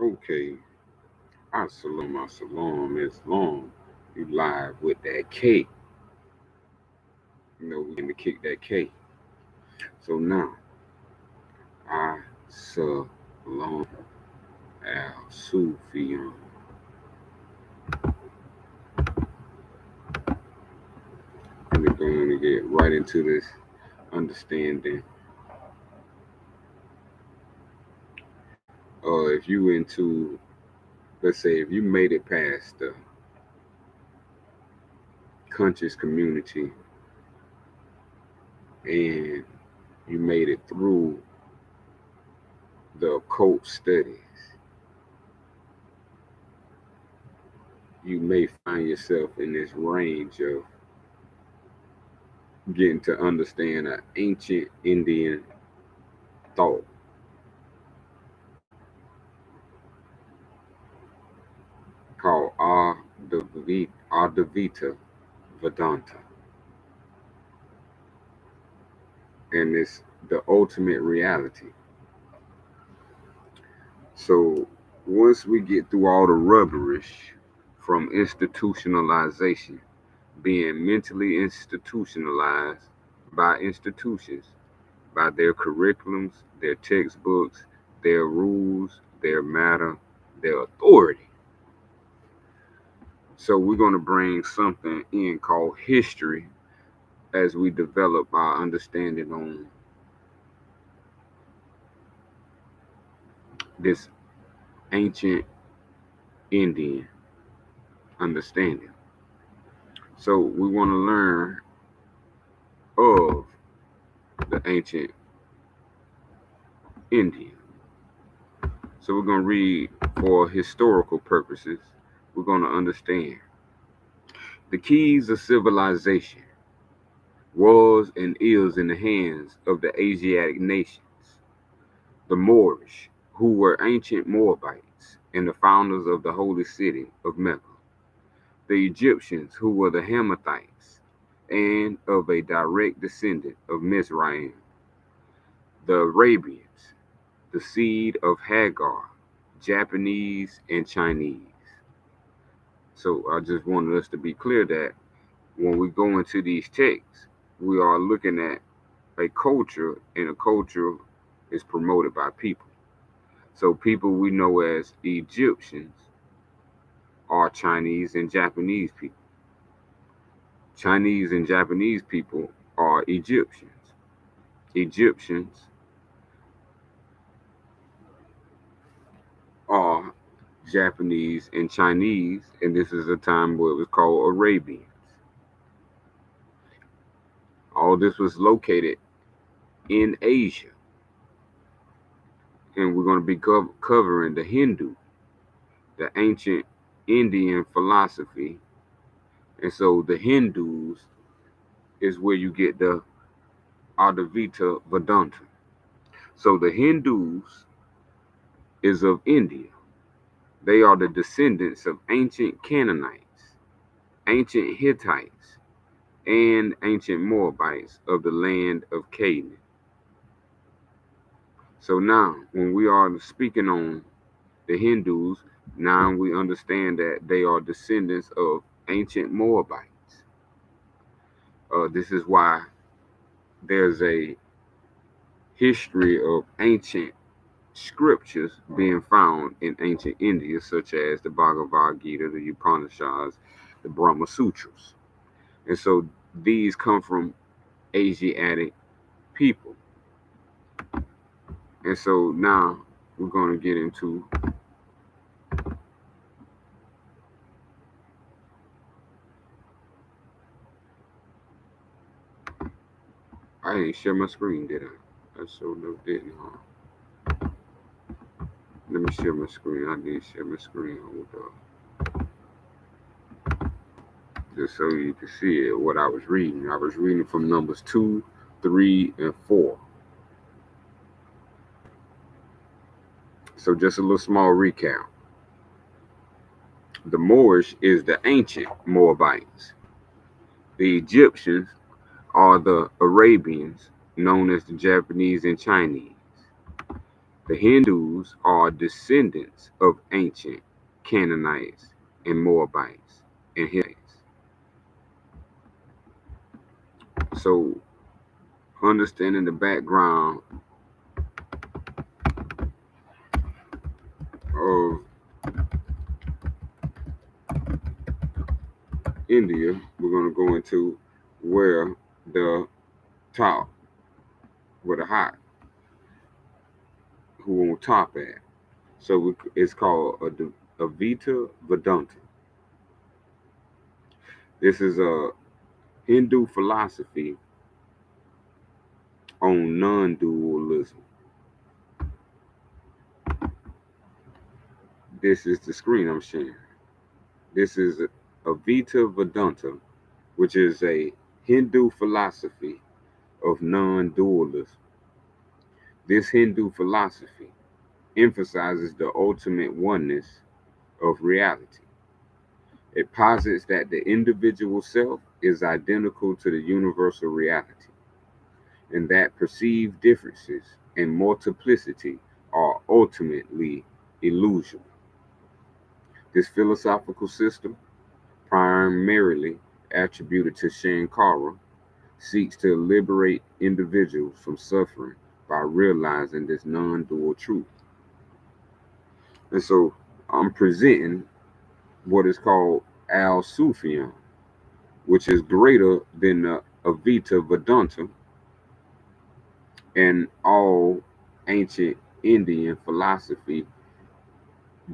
Okay, As-Salam, it's long. You live with that K. We going to kick that K. So now, As-Salam, Al-Sufian. We're going to get right into this understanding. If you into, let's say, if you made it past the conscious community and you made it through the occult studies, you may find yourself in this range of getting to understand an ancient Indian thought called Advaita Vedanta. And it's the ultimate reality. So once we get through all the rubbish from institutionalization, being mentally institutionalized by institutions, by their curriculums, their textbooks, their rules, their matter, their authority. So we're going to bring something in called history as we develop our understanding on this ancient Indian understanding. So we want to learn of the ancient Indian. So we're going to read for historical purposes. We're going to understand the keys of civilization was and is in the hands of the Asiatic nations, the Moorish, who were ancient Moabites and the founders of the holy city of Mecca, the Egyptians, who were the Hamathites and of a direct descendant of Mizraim, the Arabians, the seed of Hagar, Japanese, and Chinese. So I just wanted us to be clear that when we go into these texts, we are looking at a culture, and a culture is promoted by people. So people we know as Egyptians are Chinese and Japanese people. Chinese and Japanese people are Egyptians. Egyptians are Japanese and Chinese, and this is a time where it was called Arabians. All this was located in Asia, and we're going to be covering the Hindu, the ancient Indian philosophy, and so the Hindus is where you get the Advaita Vedanta. So the Hindus is of India. They are the descendants of ancient Canaanites, ancient Hittites, and ancient Moabites of the land of Canaan. So now, when we are speaking on the Hindus, now we understand that they are descendants of ancient Moabites. This is why there's a history of ancient scriptures being found in ancient India, such as the Bhagavad Gita, the Upanishads, the Brahma Sutras. And so these come from Asiatic people. And so now we're going to get into I didn't share my screen, did I? I sure enough didn't, huh? Let me share my screen. I did share my screen. Hold up. Just so you can see it, what I was reading. I was reading from Numbers 2, 3, and 4. So just a little small recap. The Moorish is the ancient Moabites. The Egyptians are the Arabians, known as the Japanese and Chinese. The Hindus are descendants of ancient Canaanites and Moabites and Hittites. So, understanding the background of India, we're going to go into where the top, where the hot, who on top at. So it's called Advaita Vedanta. This is a Hindu philosophy on non-dualism. This is the screen I'm sharing. This is Advaita Vedanta, which is a Hindu philosophy of non-dualism. This Hindu philosophy emphasizes the ultimate oneness of reality. It posits that the individual self is identical to the universal reality, and that perceived differences and multiplicity are ultimately illusion. This philosophical system, primarily attributed to Shankara, seeks to liberate individuals from suffering by realizing this non-dual truth. And so I'm presenting what is called Al-Sufian, which is greater than the Advaita Vedanta and all ancient Indian philosophy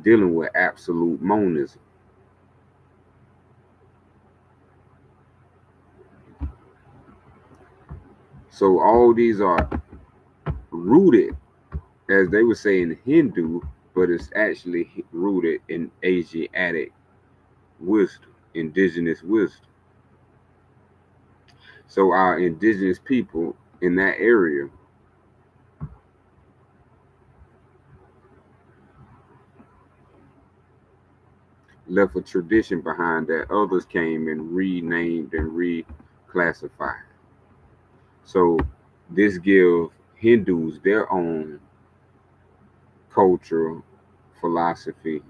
dealing with absolute monism. So all these are rooted, as they would say, in Hindu, but it's actually rooted in Asiatic wisdom, indigenous wisdom. So our indigenous people in that area left a tradition behind that others came and renamed and reclassified. So this gives Hindus their own culture, philosophy,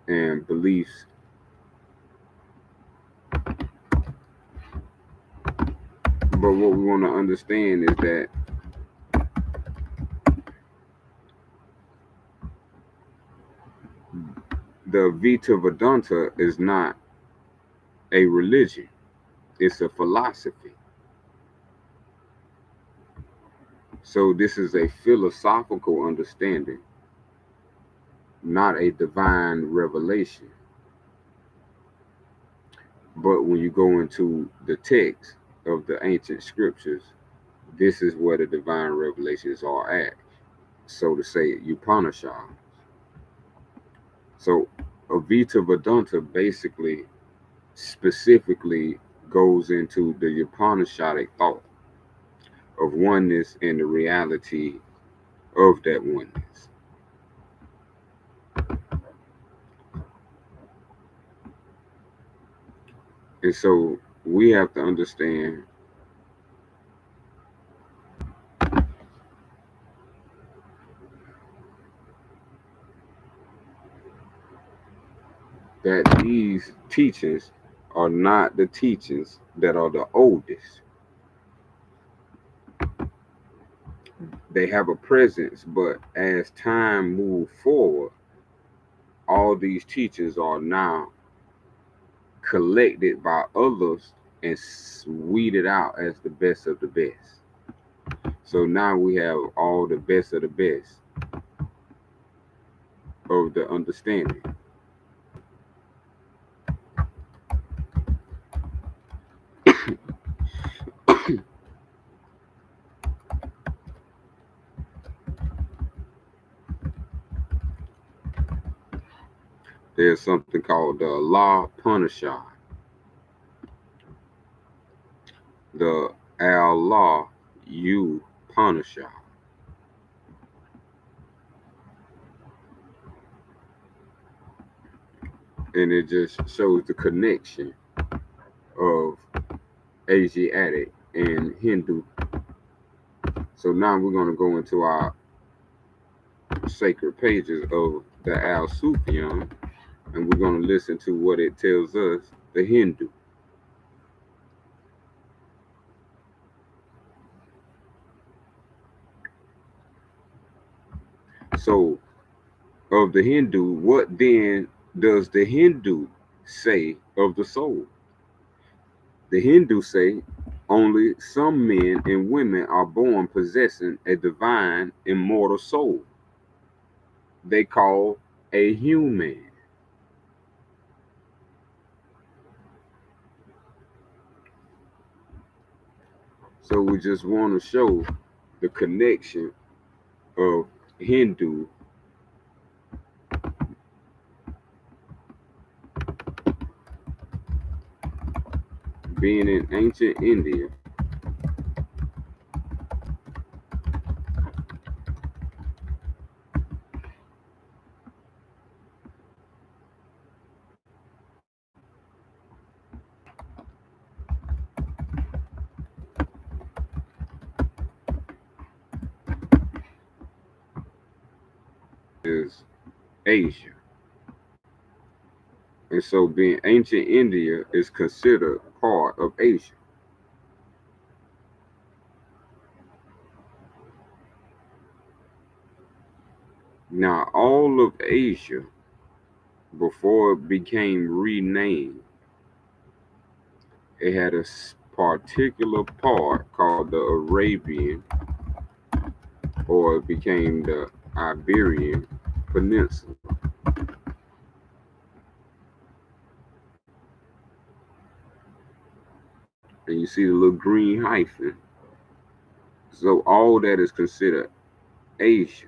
and beliefs. But what we want to understand is that the Vita Vedanta is not a religion, it's a philosophy. So this is a philosophical understanding, not a divine revelation. But when you go into the text of the ancient scriptures, this is where the divine revelations are at. So to say, Upanishads. So Advaita Vedanta basically specifically goes into the Upanishadic thought of oneness and the reality of that oneness. And so we have to understand that these teachings are not the teachings that are the oldest. They have a presence, but as time moves forward, all these teachings are now collected by others and weeded out as the best of the best. So now we have all the best of the best of the understanding. There's something called the Law Punishad, the Allah Upanishad. And it just shows the connection of Asiatic and Hindu So now we're going to go into our sacred pages of the Al-Sufian, and we're going to listen to what it tells us, the Hindu. So, of the Hindu, what then does the Hindu say of the soul? The Hindus say only some men and women are born possessing a divine immortal soul they call a human. So we just want to show the connection of Hindu being in ancient India is Asia. And so being ancient India is considered part of Asia. Now, all of Asia, before it became renamed, it had a particular part called the Arabian, or it became the Iberian Peninsula. And you see the little green hyphen. So all that is considered Asia.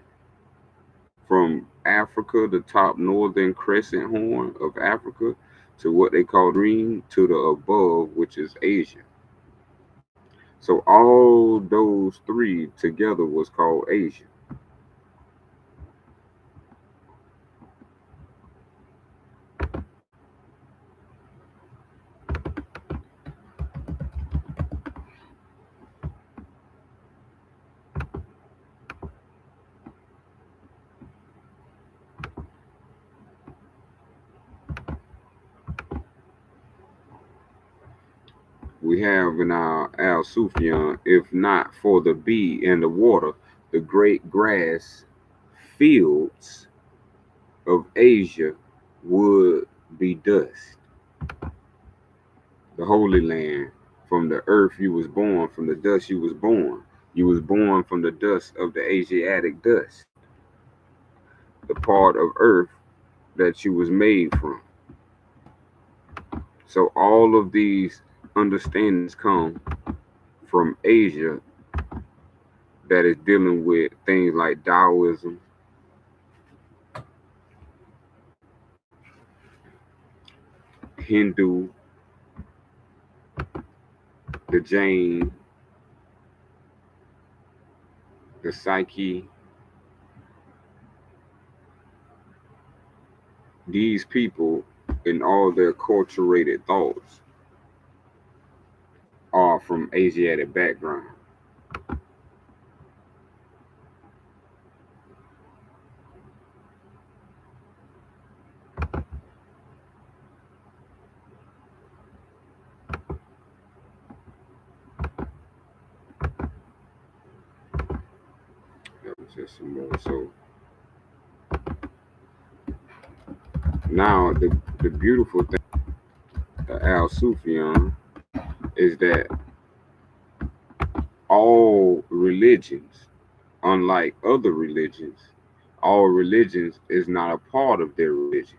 From Africa, the top northern crescent horn of Africa, to what they call green, to the above, which is Asia. So all those three together was called Asia. We have in our Al-Sufian, if not for the bee and the water, the great grass fields of Asia would be dust. The Holy Land, from the earth you was born, from the dust you was born. You was born from the dust of the Asiatic dust, the part of earth that you was made from. So all of these understandings come from Asia that is dealing with things like Taoism, Hindu, the Jain, the Psyche. These people and all their culturated thoughts are from Asiatic background. That was just some more. So now the beautiful thing, the Al Sufian, is that all religions, unlike other religions, all religions is not a part of their religion.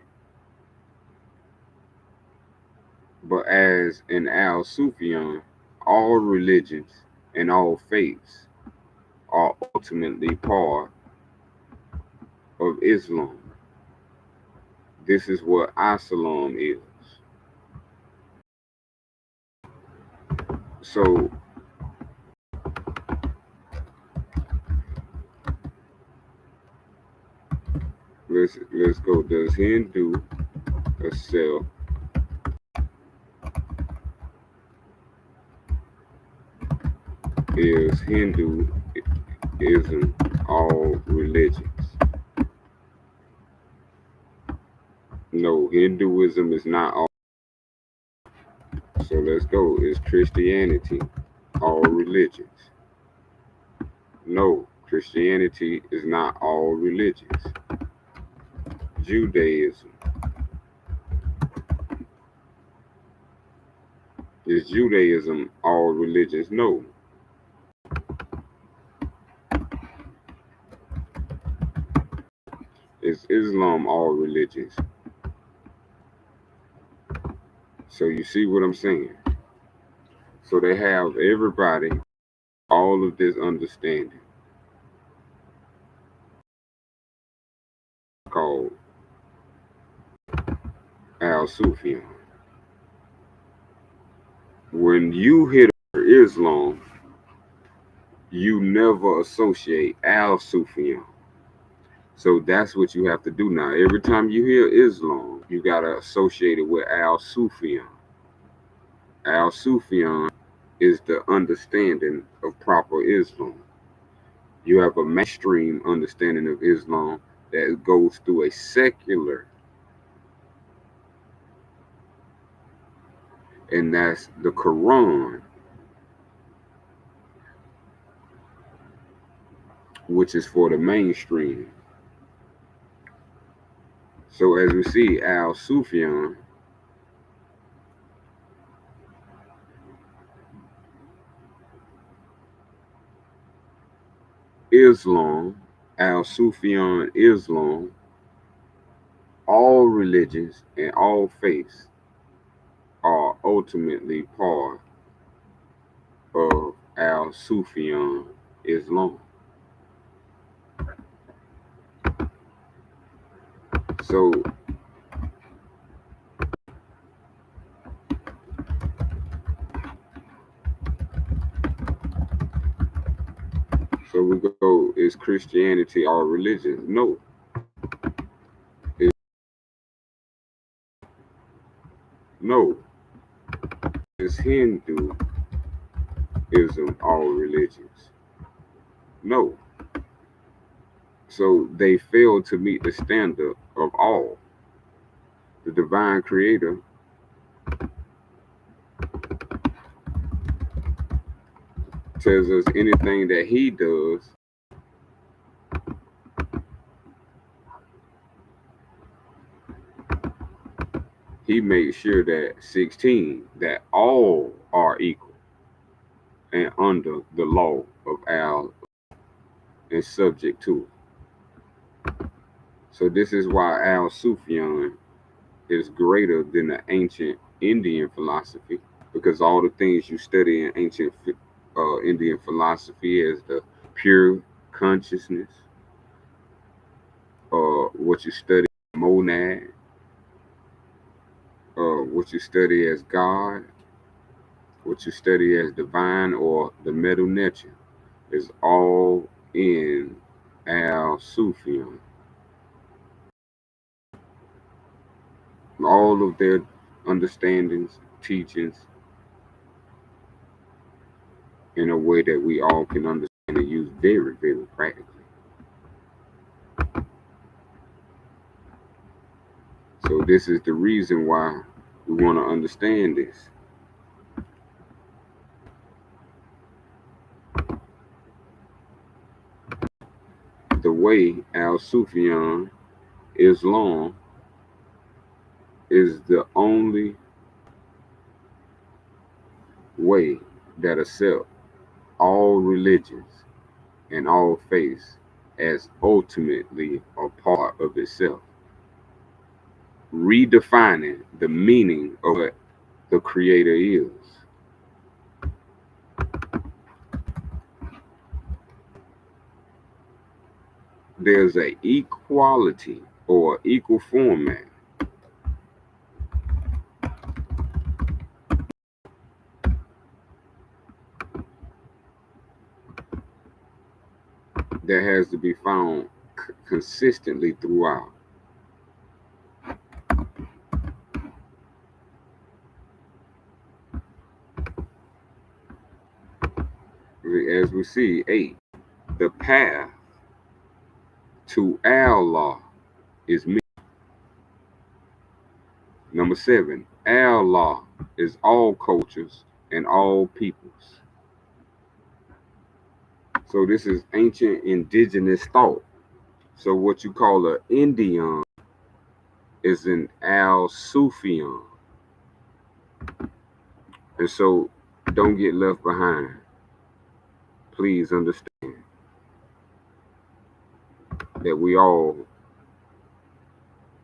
But as in Al Sufian, all religions and all faiths are ultimately part of Islam. This is what Islam is. So let's go. Does Hindu accept is Hindu isn't all religions. No, Hinduism is not all. So let's go. Is Christianity all religions? No, Christianity is not all religions. Judaism. Is Judaism all religions? No. Is Islam all religions? So you see what I'm saying? So they have everybody, all of this understanding called Al-Sufian. When you hit Islam, you never associate Al-Sufian. So that's what you have to do now. Every time you hear Islam, you got to associate it with Al-Sufian. Al-Sufian is the understanding of proper Islam. You have a mainstream understanding of Islam that goes through a secular, and that's the Quran, which is for the mainstream. So as we see, Al-Sufian Islam, Al-Sufian Islam, all religions and all faiths are ultimately part of Al-Sufian Islam. So, so we go, is Christianity all religions? No. No. Is Hinduism all religions? No. So they fail to meet the standard of all. The divine creator tells us anything that he does, he makes sure that 16, that all are equal and under the law of Al and subject to it. So this is why Al-Sufian is greater than the ancient Indian philosophy, because all the things you study in ancient Indian philosophy as the pure consciousness, what you study monad, what you study as God, what you study as divine or the middle nature, is all in Al-Sufian. All of their understandings, teachings, in a way that we all can understand and use very, very practically. So this is the reason why we want to understand this. The way Al-Sufian Islam is the only way that accept all religions and all faiths as ultimately a part of itself, redefining the meaning of what the Creator is. There's a equality or equal format that has to be found consistently throughout. As we see, 8, The path to Allah is me. Number 7, Allah is all cultures and all peoples. So this is ancient indigenous thought. So what you call an Indian is an Al-Sufian. And so don't get left behind. Please understand that we all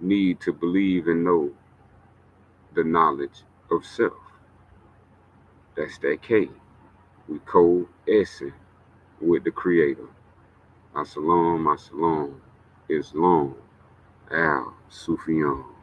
need to believe and know the knowledge of self. That's that K. We coalescing with the Creator. As-salam, Islam, Al-Sufian.